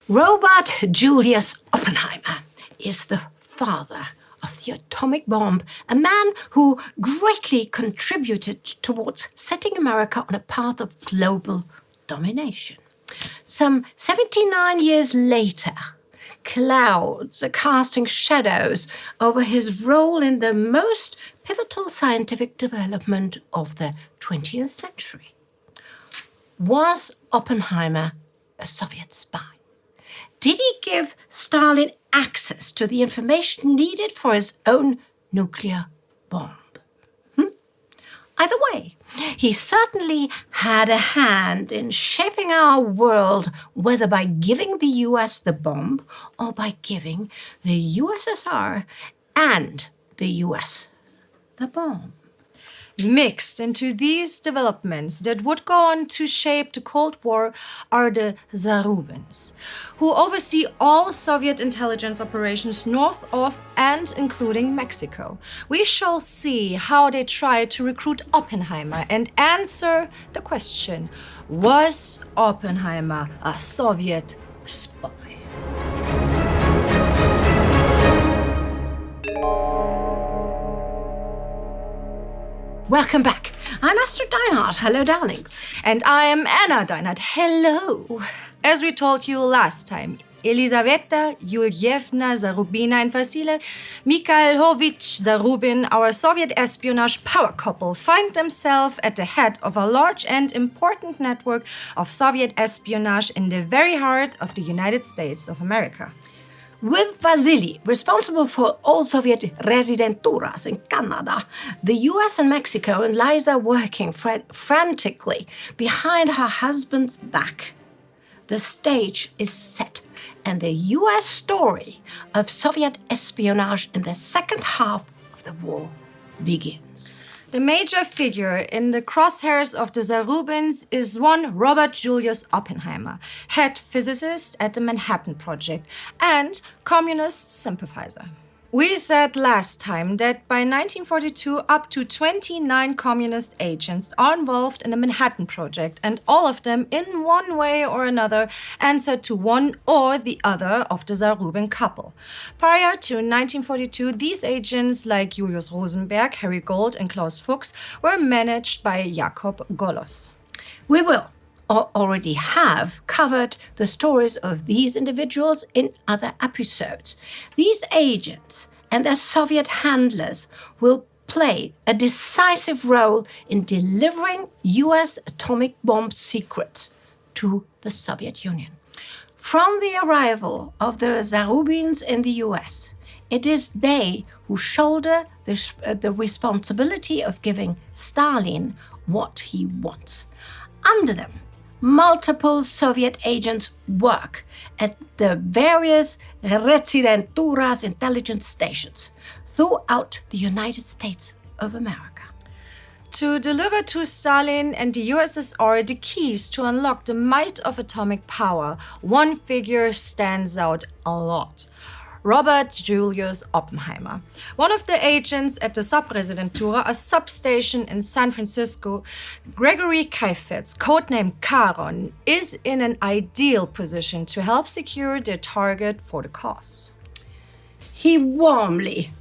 Robert Julius Oppenheimer is the father of the atomic bomb, a man who greatly contributed towards setting America on a path of global domination. Some 79 years later, clouds are casting shadows over his role in the most pivotal scientific development of the 20th century. Was Oppenheimer a Soviet spy? Did he give Stalin access to the information needed for his own nuclear bomb? Either way, he certainly had a hand in shaping our world, whether by giving the US the bomb or by giving the USSR and the US the bomb. Mixed into these developments that would go on to shape the Cold War are the Zarubins, who oversee all Soviet intelligence operations north of and including Mexico. We shall see how they try to recruit Oppenheimer and answer the question, was Oppenheimer a Soviet spy? Welcome back. I'm Astrid Deinhard. Hello, darlings. And I am Anna Deinhard. Hello. As we told you last time, Elizaveta Yulyevna Zarubina and Vasily Mikhailovich Zarubin, our Soviet espionage power couple, find themselves at the head of a large and important network of Soviet espionage in the very heart of the United States of America. With Vasily responsible for all Soviet residenturas in Canada, the US and Mexico and Liza working frantically behind her husband's back, the stage is set, and the US story of Soviet espionage in the second half of the war begins. The major figure in the crosshairs of the Zarubins is one Robert Julius Oppenheimer, head physicist at the Manhattan Project and communist sympathizer. We said last time that by 1942 up to 29 communist agents are involved in the Manhattan Project, and all of them in one way or another answered to one or the other of the Zarubin couple. Prior to 1942, these agents like Julius Rosenberg, Harry Gold and Klaus Fuchs were managed by Jakob Golos. We will already have covered the stories of these individuals in other episodes. These agents and their Soviet handlers will play a decisive role in delivering US atomic bomb secrets to the Soviet Union. From the arrival of the Zarubins in the US, it is they who shoulder the responsibility of giving Stalin what he wants. Under them, multiple Soviet agents work at the various residenturas intelligence stations throughout the United States of America. To deliver to Stalin and the USSR the keys to unlock the might of atomic power, one figure stands out a lot. Robert Julius Oppenheimer. One of the agents at the Subresidentura, a substation in San Francisco, Gregory Kaifetz, codenamed Charon, is in an ideal position to help secure their target for the cause. He warmly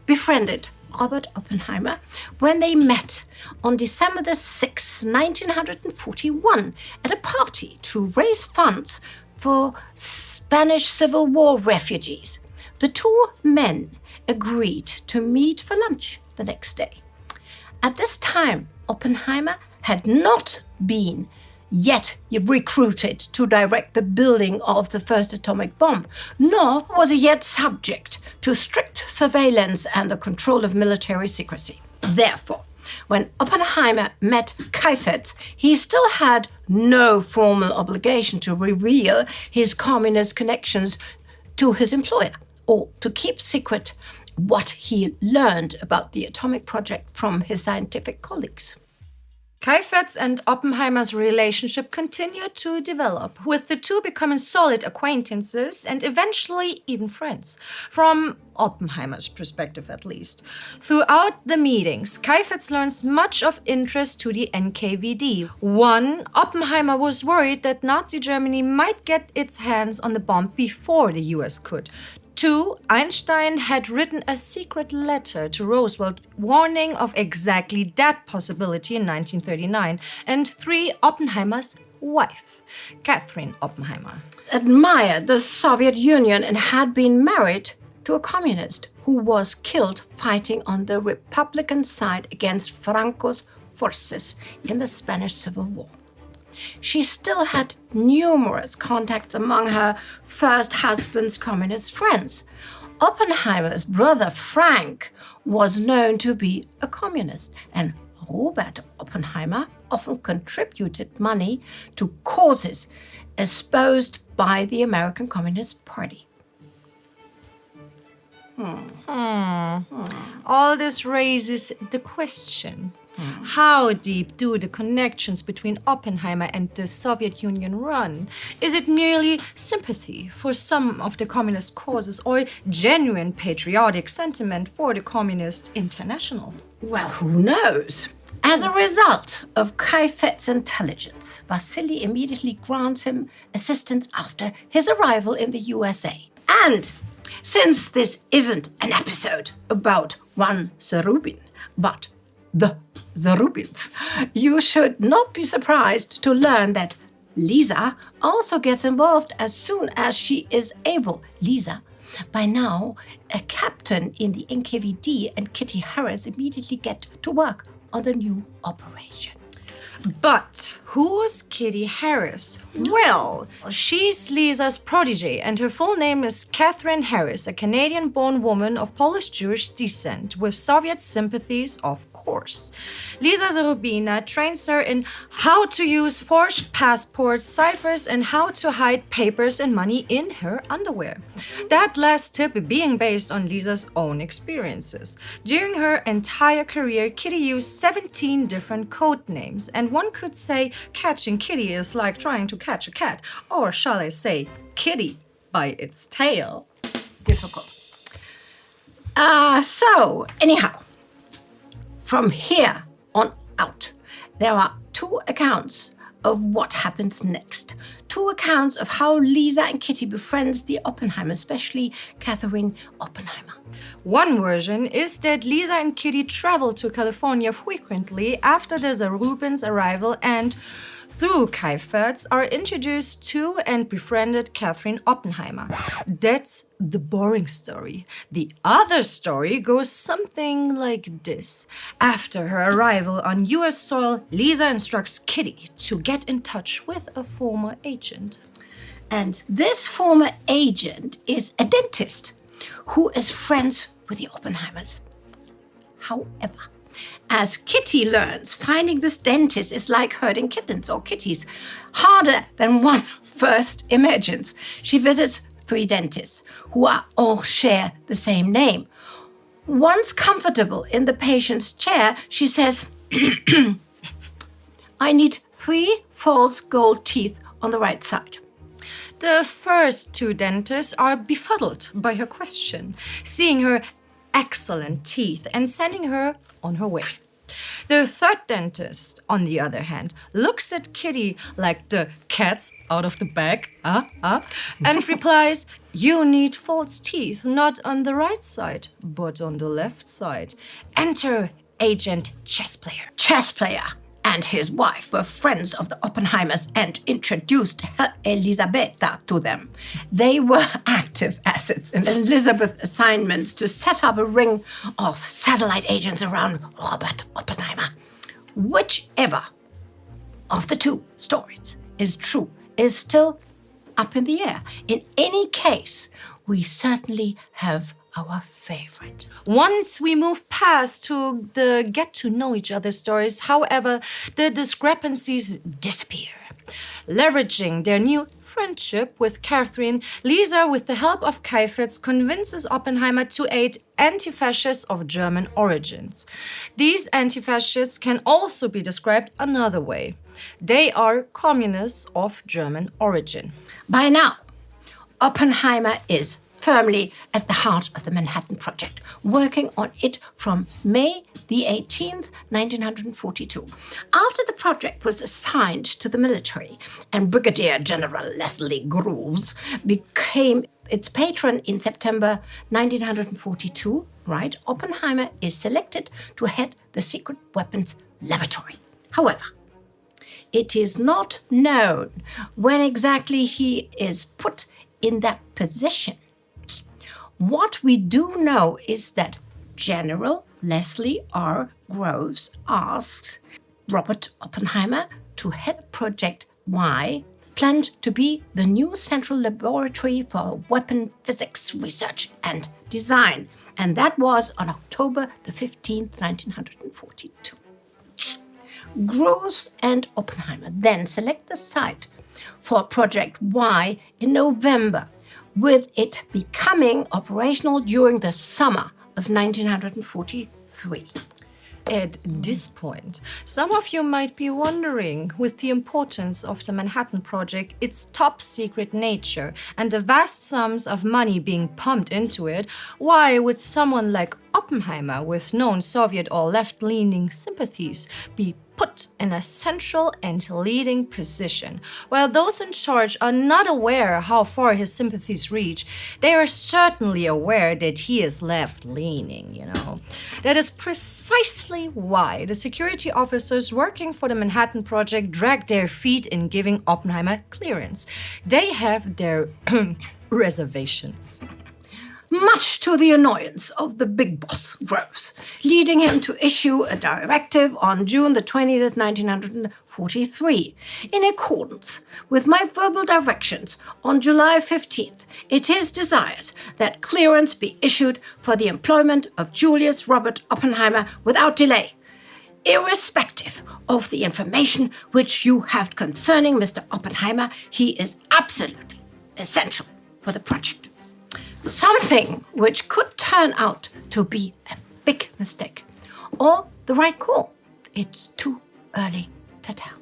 befriended Robert Oppenheimer when they met on December the 6th, 1941, at a party to raise funds for Spanish Civil War refugees. The two men agreed to meet for lunch the next day. At this time, Oppenheimer had not been yet recruited to direct the building of the first atomic bomb, nor was he yet subject to strict surveillance and the control of military secrecy. Therefore, when Oppenheimer met Kaifetz, he still had no formal obligation to reveal his communist connections to his employer or to keep secret what he learned about the atomic project from his scientific colleagues. Keifert's and Oppenheimer's relationship continued to develop, with the two becoming solid acquaintances and eventually even friends, from Oppenheimer's perspective at least. Throughout the meetings, Keifert's learns much of interest to the NKVD. One, Oppenheimer was worried that Nazi Germany might get its hands on the bomb before the US could. 2, Einstein had written a secret letter to Roosevelt warning of exactly that possibility in 1939. And 3, Oppenheimer's wife, Catherine Oppenheimer, admired the Soviet Union and had been married to a communist who was killed fighting on the Republican side against Franco's forces in the Spanish Civil War. She still had numerous contacts among her first husband's communist friends. Oppenheimer's brother Frank was known to be a communist, and Robert Oppenheimer often contributed money to causes espoused by the American Communist Party. All this raises the question. How deep do the connections between Oppenheimer and the Soviet Union run? Is it merely sympathy for some of the communist causes or genuine patriotic sentiment for the Communist International? Well, who knows? As a result of Keifert's intelligence, Vasily immediately grants him assistance after his arrival in the USA. And since this isn't an episode about one Zarubin, but the Zarubins, you should not be surprised to learn that Lisa also gets involved as soon as she is able. Lisa, by now a captain in the NKVD, and Kitty Harris immediately get to work on the new operation. But who's Kitty Harris? Well, she's Lisa's protege, and her full name is Catherine Harris, a Canadian-born woman of Polish-Jewish descent with Soviet sympathies, of course. Lisa Zarubina trains her in how to use forged passports, ciphers, and how to hide papers and money in her underwear. That last tip being based on Lisa's own experiences. During her entire career, Kitty used 17 different code names, and one could say catching Kitty is like trying to catch a cat, or shall I say, Kitty by its tail. Difficult. So, anyhow, from here on out, there are 2 accounts of what happens next. 2 accounts of how Lisa and Kitty befriends the Oppenheimer, especially Catherine Oppenheimer. One version is that Lisa and Kitty travel to California frequently after the Zarubins' arrival and, through Keifert's, are introduced to and befriended Catherine Oppenheimer. That's the boring story. The other story goes something like this. After her arrival on US soil, Lisa instructs Kitty to get in touch with a former agent. And this former agent is a dentist who is friends with the Oppenheimers. However, as Kitty learns, finding this dentist is like herding kittens or kitties, harder than one first imagines. She visits 3 dentists who all share the same name. Once comfortable in the patient's chair, she says, I need 3 false gold teeth on the right side. The first 2 dentists are befuddled by her question, seeing her excellent teeth and sending her on her way. The third dentist, on the other hand, looks at Kitty like the cat's out of the bag, and replies, you need false teeth not on the right side, but on the left side. Enter Agent Chess Player. Chess Player and his wife were friends of the Oppenheimers and introduced Elisabetta to them. They were active assets in Elizabeth's assignments to set up a ring of satellite agents around Robert Oppenheimer. Whichever of the 2 stories is true is still up in the air. In any case, we certainly have our favorite. Once we move past to the get-to-know-each-other stories, however, the discrepancies disappear. Leveraging their new friendship with Catherine, Lisa, with the help of Kaifetz, convinces Oppenheimer to aid anti-fascists of German origins. These anti-fascists can also be described another way. They are communists of German origin. By now, Oppenheimer is firmly at the heart of the Manhattan Project, working on it from May the 18th, 1942. After the project was assigned to the military and Brigadier General Leslie Groves became its patron in September 1942, Oppenheimer is selected to head the secret weapons laboratory. However, it is not known when exactly he is put in that position. What we do know is that General Leslie R. Groves asks Robert Oppenheimer to head Project Y, planned to be the new central laboratory for weapon physics research and design. And that was on October the 15th, 1942. Groves and Oppenheimer then select the site for Project Y in November, with it becoming operational during the summer of 1943. At this point, some of you might be wondering, with the importance of the Manhattan Project, its top-secret nature, and the vast sums of money being pumped into it, why would someone like Oppenheimer, with known Soviet or left-leaning sympathies, be put in a central and leading position? While those in charge are not aware how far his sympathies reach, they are certainly aware that he is left-leaning, That is precisely why the security officers working for the Manhattan Project drag their feet in giving Oppenheimer clearance. They have their reservations. Much to the annoyance of the big boss, Groves, leading him to issue a directive on June the 20th, 1943. In accordance with my verbal directions on July 15th, it is desired that clearance be issued for the employment of Julius Robert Oppenheimer without delay, irrespective of the information which you have concerning Mr. Oppenheimer. He is absolutely essential for the project. Something which could turn out to be a big mistake or the right call. It's too early to tell.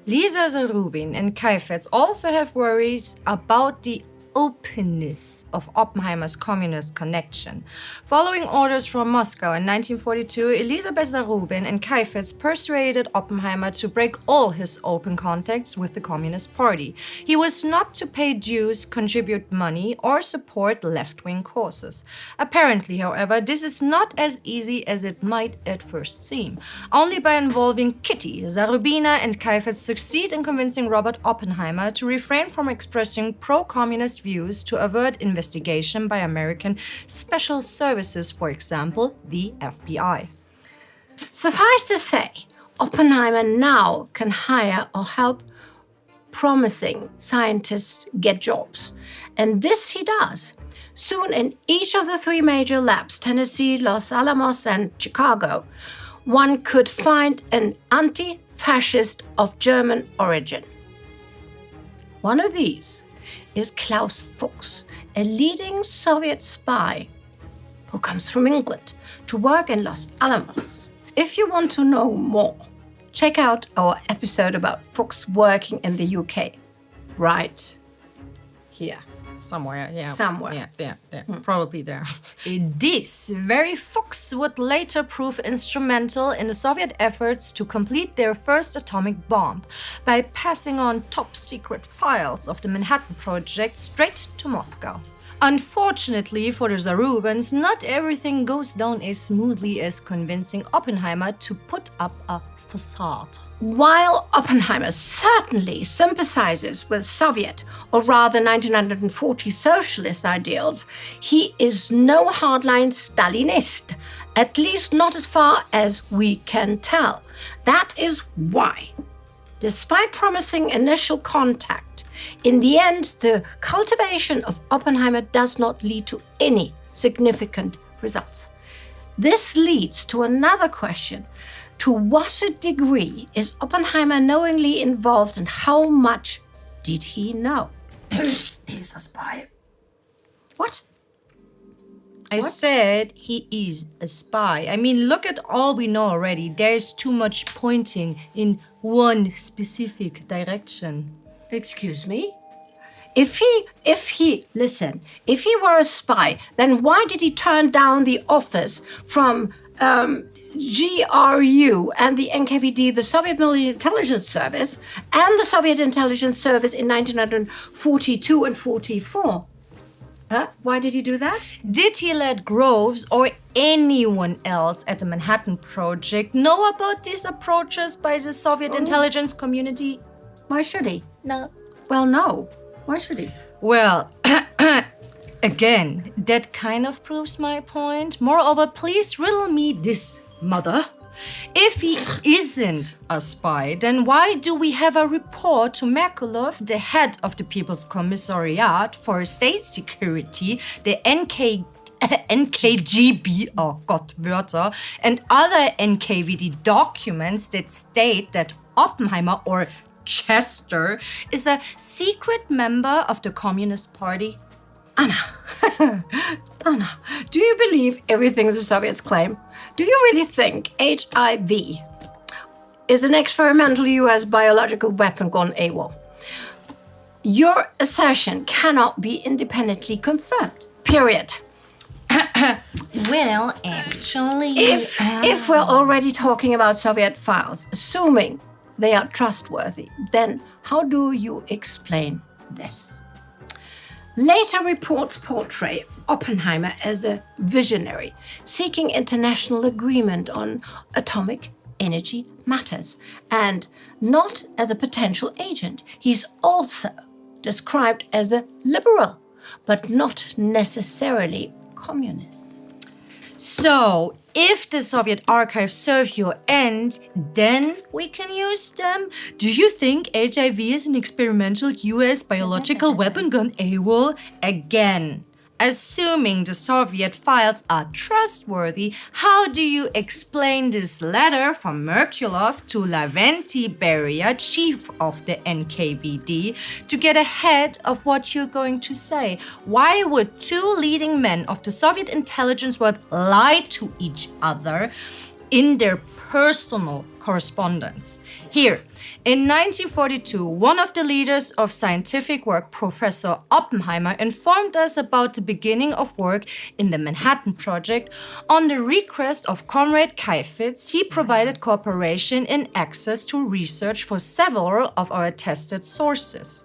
Lisa Zarubin and Kaifetz also have worries about the openness of Oppenheimer's communist connection. Following orders from Moscow in 1942, Elisabeth Zarubin and Kaifetz persuaded Oppenheimer to break all his open contacts with the Communist Party. He was not to pay dues, contribute money, or support left-wing causes. Apparently, however, this is not as easy as it might at first seem. Only by involving Kitty, Zarubina, and Kaifetz succeed in convincing Robert Oppenheimer to refrain from expressing pro-communist views to avert investigation by American special services, for example, the FBI. Suffice to say, Oppenheimer now can hire or help promising scientists get jobs. And this he does. Soon in each of the three major labs, Tennessee, Los Alamos, and Chicago, one could find an anti-fascist of German origin. One of these is Klaus Fuchs, a leading Soviet spy who comes from England to work in Los Alamos. If you want to know more, check out our episode about Fuchs working in the UK. Right here. Somewhere, yeah. Somewhere. Yeah, there. Probably there. This very Fuchs would later prove instrumental in the Soviet efforts to complete their first atomic bomb by passing on top-secret files of the Manhattan Project straight to Moscow. Unfortunately for the Zarubins, not everything goes down as smoothly as convincing Oppenheimer to put up a facade. While Oppenheimer certainly sympathizes with Soviet, or rather 1940 socialist ideals, he is no hardline Stalinist, at least not as far as we can tell. That is why, despite promising initial contact, in the end, the cultivation of Oppenheimer does not lead to any significant results. This leads to another question. To what a degree is Oppenheimer knowingly involved and how much did he know? He's a spy. What? I said he is a spy. I mean, look at all we know already. There's too much pointing in one specific direction. Excuse me? If he were a spy, then why did he turn down the offers from GRU and the NKVD, the Soviet Military Intelligence Service, and the Soviet Intelligence Service in 1942 and 44? Why did he do that? Did he let Groves or anyone else at the Manhattan Project know about these approaches by the Soviet intelligence community? Why should he? No. Well, no. Why should he? Well, again, that kind of proves my point. Moreover, please riddle me this, mother. If he isn't a spy, then why do we have a report to Merkulov, the head of the People's Commissariat for State Security, the NKGB, oh Gott, Wörter, and other NKVD documents that state that Oppenheimer or Chester is a secret member of the Communist Party? Anna, do you believe everything the Soviets claim? Do you really think HIV is an experimental US biological weapon gone AWOL? Your assertion cannot be independently confirmed. Period. Well, actually... If we're already talking about Soviet files, assuming they are trustworthy, then how do you explain this? Later reports portray Oppenheimer as a visionary, seeking international agreement on atomic energy matters, and not as a potential agent. He's also described as a liberal, but not necessarily communist. So, if the Soviet archives serve your end, then we can use them. Do you think HIV is an experimental US biological weapon gone AWOL? Again, assuming the Soviet files are trustworthy, how do you explain this letter from Merkulov to Lavrenti Beria, chief of the NKVD, to get ahead of what you're going to say? Why would two leading men of the Soviet intelligence world lie to each other in their personal correspondence? Here, in 1942, one of the leaders of scientific work, Professor Oppenheimer, informed us about the beginning of work in the Manhattan Project. On the request of Comrade Kaifitz, he provided cooperation in access to research for several of our tested sources.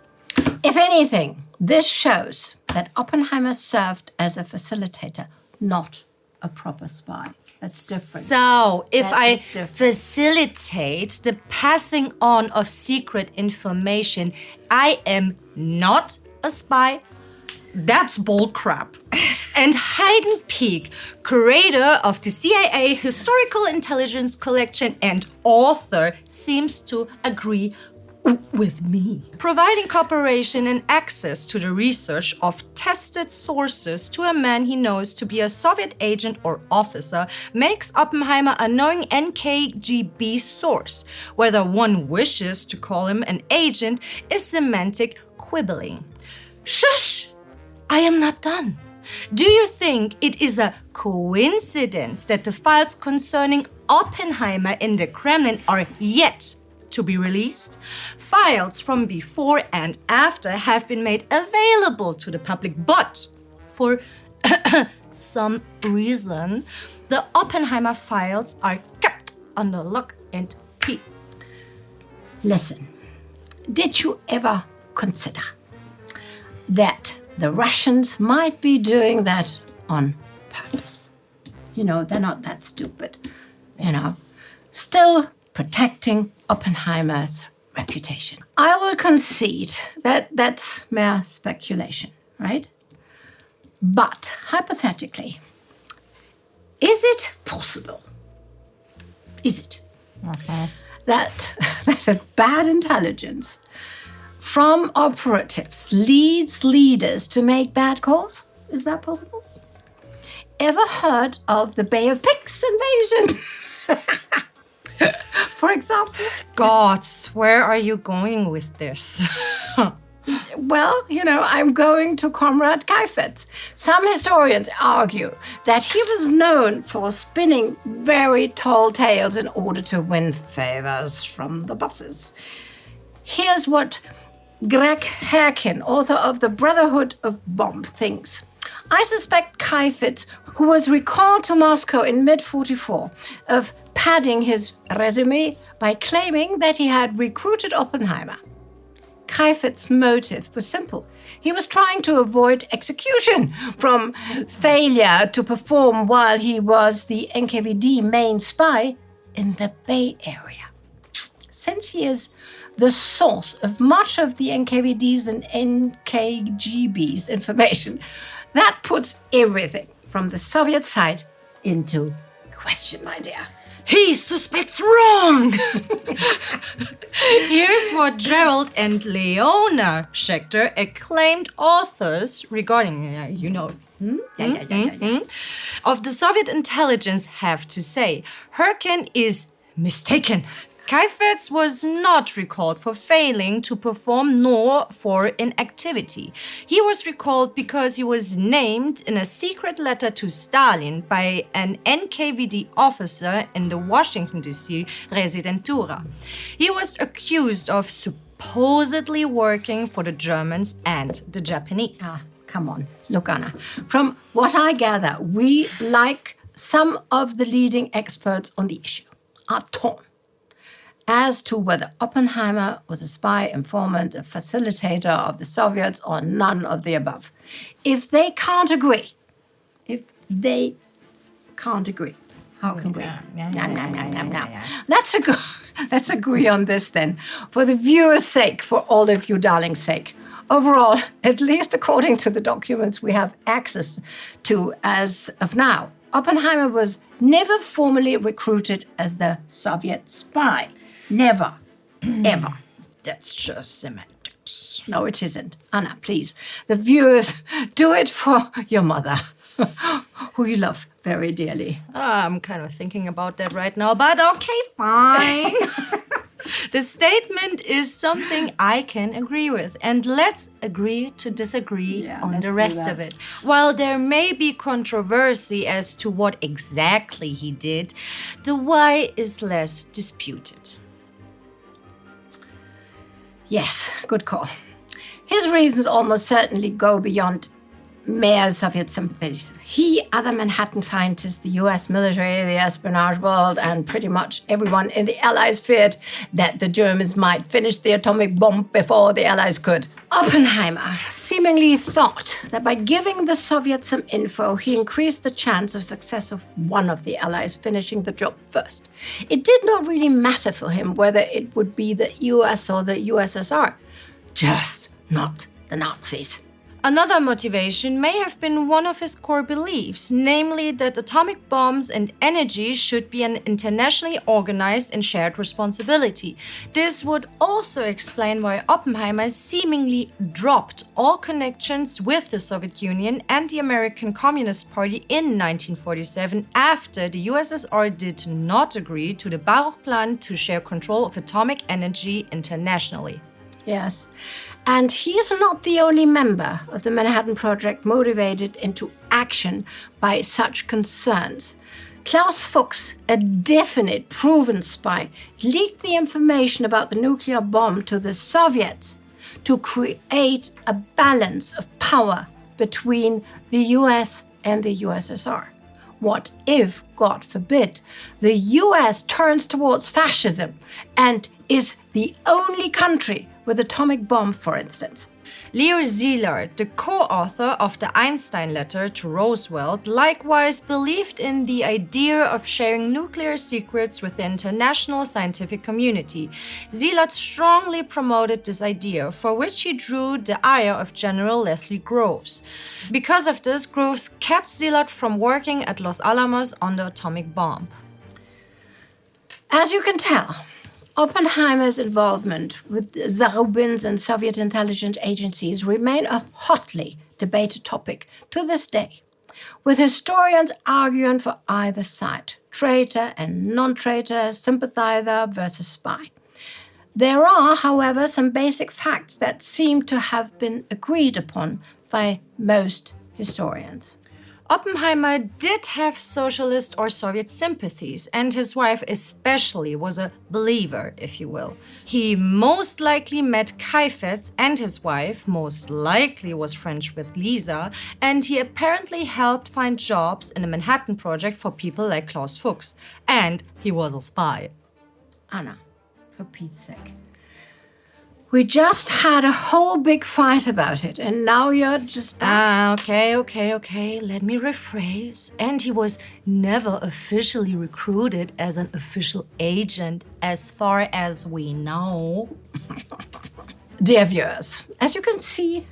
If anything, this shows that Oppenheimer served as a facilitator, not a proper spy. That's different. So, if That I is different. facilitate the passing on of secret information, I am not a spy. That's bullcrap. And Hayden Peake, curator of the CIA Historical Intelligence Collection and author, seems to agree with me. Providing cooperation and access to the research of tested sources to a man he knows to be a Soviet agent or officer makes Oppenheimer a knowing NKGB source. Whether one wishes to call him an agent is semantic quibbling. Shush! I am not done. Do you think it is a coincidence that the files concerning Oppenheimer in the Kremlin are yet to be released? Files from before and after have been made available to the public, but for some reason, the Oppenheimer files are kept under lock and key. Listen, did you ever consider that the Russians might be doing that on purpose? You know, they're not that stupid. Still protecting Oppenheimer's reputation. I will concede that that's mere speculation, right? But hypothetically, is it possible? Is it that a bad intelligence from operatives leads leaders to make bad calls? Is that possible? Ever heard of the Bay of Pigs invasion? For example? Gods, where are you going with this? Well, I'm going to Comrade Kaifetz. Some historians argue that he was known for spinning very tall tales in order to win favors from the bosses. Here's what Greg Herkin, author of The Brotherhood of Bomb, thinks. I suspect Kaifetz, who was recalled to Moscow in mid-44, of padding his resume by claiming that he had recruited Oppenheimer. Kaifetz's motive was simple. He was trying to avoid execution from failure to perform while he was the NKVD main spy in the Bay Area. Since he is the source of much of the NKVD's and NKGB's information, that puts everything from the Soviet side into question, my dear. He suspects wrong! Here's what Gerald and Leona Schechter, acclaimed authors regarding, of the Soviet intelligence, have to say. Herkin is mistaken. Kaifetz was not recalled for failing to perform nor for inactivity. He was recalled because he was named in a secret letter to Stalin by an NKVD officer in the Washington, D.C. Residentura. He was accused of supposedly working for the Germans and the Japanese. Come on. Look, Anna, from what I gather, we, like some of the leading experts on the issue, are torn as to whether Oppenheimer was a spy, informant, a facilitator of the Soviets, or none of the above. If they can't agree, how can we? Let's agree on this then, for the viewer's sake, for all of you darlings' sake. Overall, at least according to the documents we have access to as of now, Oppenheimer was never formally recruited as the Soviet spy. Never. Ever. That's just semantics. No, it isn't. Anna, please. The viewers, do it for your mother, who you love very dearly. I'm kind of thinking about that right now, but okay, fine. The statement is something I can agree with, and let's agree to disagree on the rest of it. While there may be controversy as to what exactly he did, the why is less disputed. Yes, good call. His reasons almost certainly go beyond mere Soviet sympathies. He, other Manhattan scientists, the US military, the espionage world, and pretty much everyone in the Allies feared that the Germans might finish the atomic bomb before the Allies could. Oppenheimer seemingly thought that by giving the Soviets some info, he increased the chance of success of one of the Allies finishing the job first. It did not really matter for him whether it would be the US or the USSR, just not the Nazis. Another motivation may have been one of his core beliefs, namely that atomic bombs and energy should be an internationally organized and shared responsibility. This would also explain why Oppenheimer seemingly dropped all connections with the Soviet Union and the American Communist Party in 1947 after the USSR did not agree to the Baruch Plan to share control of atomic energy internationally. Yes. And he is not the only member of the Manhattan Project motivated into action by such concerns. Klaus Fuchs, a definite, proven spy, leaked the information about the nuclear bomb to the Soviets to create a balance of power between the US and the USSR. What if, God forbid, the US turns towards fascism and is the only country with atomic bomb, for instance? Leo Szilard, the co-author of the Einstein letter to Roosevelt, likewise believed in the idea of sharing nuclear secrets with the international scientific community. Szilard strongly promoted this idea, for which he drew the ire of General Leslie Groves. Because of this, Groves kept Szilard from working at Los Alamos on the atomic bomb. As you can tell, Oppenheimer's involvement with Zarubins and Soviet intelligence agencies remain a hotly debated topic to this day, with historians arguing for either side, traitor and non-traitor, sympathizer versus spy. There are, however, some basic facts that seem to have been agreed upon by most historians. Oppenheimer did have socialist or Soviet sympathies, and his wife especially was a believer, if you will. He most likely met Kheifetz, and his wife most likely was friends with Lisa, and he apparently helped find jobs in the Manhattan Project for people like Klaus Fuchs. And he was a spy. Anna, for Pete's sake. We just had a whole big fight about it, and now you're just back. Okay. Let me rephrase. And he was never officially recruited as an official agent, as far as we know. Dear viewers, as you can see,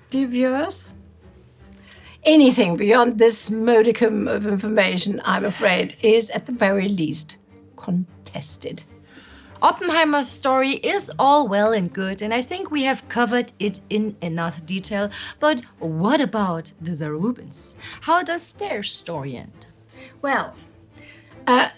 dear viewers, anything beyond this modicum of information, I'm afraid, is at the very least contested. Oppenheimer's story is all well and good, and I think we have covered it in enough detail. But what about the Zarubins? How does their story end? Well,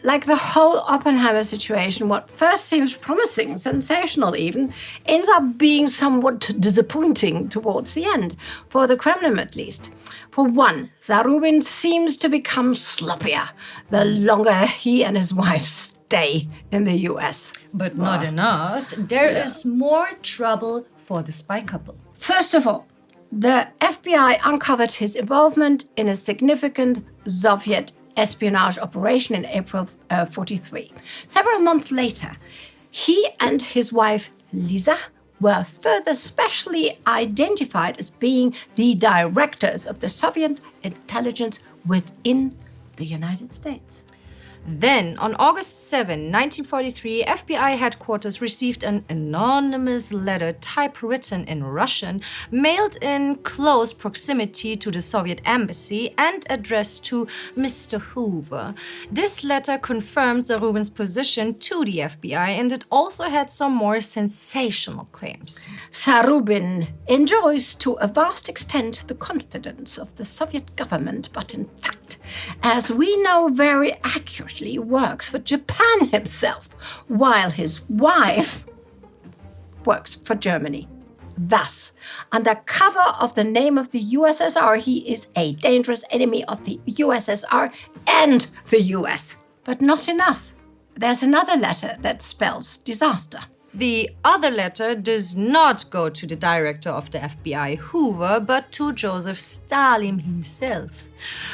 like the whole Oppenheimer situation, what first seems promising, sensational even, ends up being somewhat disappointing towards the end, for the Kremlin at least. For one, Zarubin seems to become sloppier the longer he and his wife stay in the US. But not enough. There is more trouble for the spy couple. First of all, the FBI uncovered his involvement in a significant Soviet espionage operation in April 1943. Several months later, he and his wife Lisa were further specially identified as being the directors of the Soviet intelligence within the United States. Then, on August 7, 1943, FBI headquarters received an anonymous letter typewritten in Russian, mailed in close proximity to the Soviet embassy and addressed to Mr. Hoover. This letter confirmed Zarubin's position to the FBI, and it also had some more sensational claims. Zarubin enjoys to a vast extent the confidence of the Soviet government, but in fact, as we know very accurately, works for Japan himself, while his wife works for Germany. Thus, under cover of the name of the USSR, he is a dangerous enemy of the USSR and the US. But not enough. There's another letter that spells disaster. The other letter does not go to the director of the FBI, Hoover, but to Joseph Stalin himself.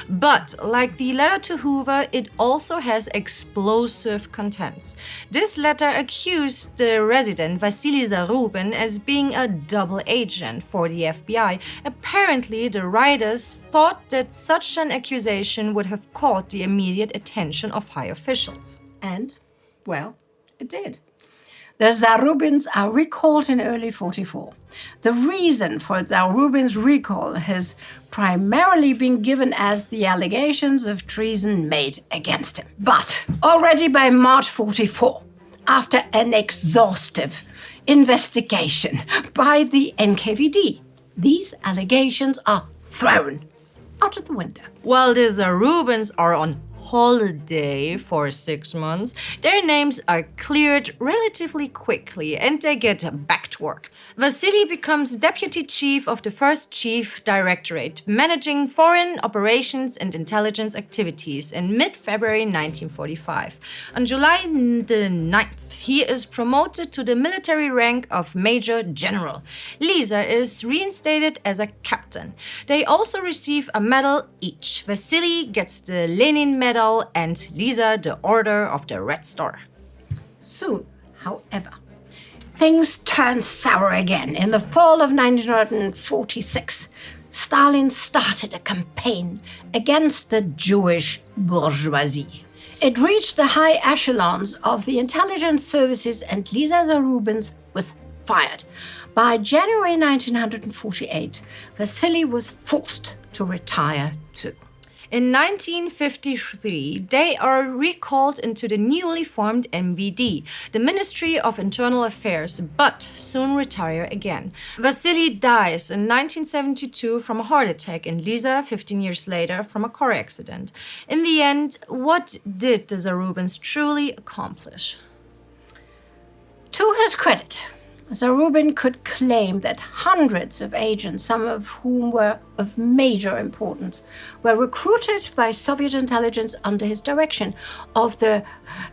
But like the letter to Hoover, it also has explosive contents. This letter accused the resident Vasily Zarubin as being a double agent for the FBI. Apparently, the writers thought that such an accusation would have caught the immediate attention of high officials. And, well, it did. The Zarubins are recalled in early 1944. The reason for Zarubin's recall has primarily been given as the allegations of treason made against him. But already by March 1944, after an exhaustive investigation by the NKVD, these allegations are thrown out of the window. While the Zarubins are on holiday for 6 months, their names are cleared relatively quickly and they get back to work. Vasily becomes deputy chief of the first chief directorate, managing foreign operations and intelligence activities in mid-February 1945. On July the 9th, he is promoted to the military rank of Major General. Lisa is reinstated as a captain. They also receive a medal each. Vasily gets the Lenin Medal and Lisa the Order of the Red Star. Soon, however, things turn sour again. In the fall of 1946, Stalin started a campaign against the Jewish bourgeoisie. It reached the high echelons of the intelligence services and Lisa Zarubins was fired. By January 1948, Vasily was forced to retire too. In 1953, they are recalled into the newly formed MVD, the Ministry of Internal Affairs, but soon retire again. Vasily dies in 1972 from a heart attack and Lisa 15 years later from a car accident. In the end, what did the Zarubins truly accomplish? To his credit, Zarubin could claim that hundreds of agents, some of whom were of major importance, were recruited by Soviet intelligence under his direction of the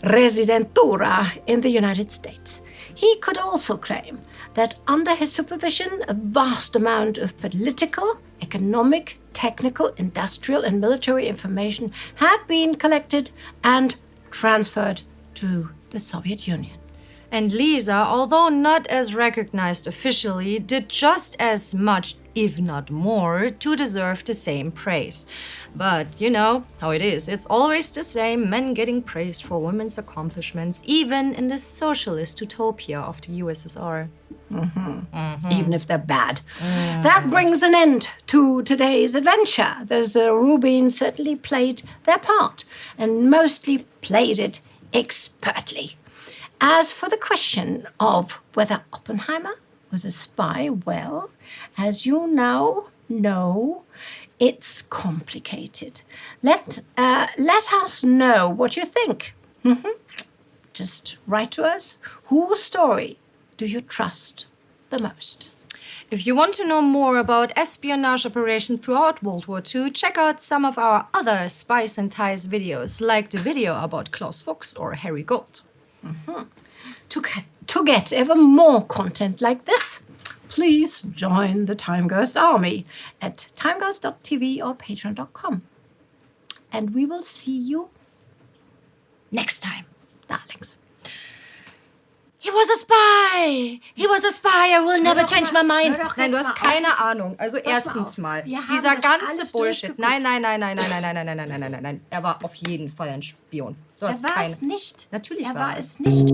Residentura in the United States. He could also claim that under his supervision, a vast amount of political, economic, technical, industrial, and military information had been collected and transferred to the Soviet Union. And Lisa, although not as recognized officially, did just as much, if not more, to deserve the same praise. But you know how it is. It's always the same, men getting praised for women's accomplishments, even in the socialist utopia of the USSR. Even if they're bad. That brings an end to today's adventure. The Zarubins certainly played their part, and mostly played it expertly. As for the question of whether Oppenheimer was a spy, well, as you now know, it's complicated. Let us know what you think. Just write to us. Whose story do you trust the most? If you want to know more about espionage operations throughout World War II, check out some of our other Spies and Ties videos, like the video about Klaus Fuchs or Harry Gold. To get ever more content like this, please join the Timeghost Army at timeghost.tv or patreon.com. And we will see you next time, darlings. He was a spy! He was a spy! I will never change my mind! Nein, du hast keine Ahnung. Also erstens mal, dieser ganze Bullshit. Nein. Er war auf jeden Fall ein Spion. Du hast keine. Es nicht. Natürlich er war es nicht.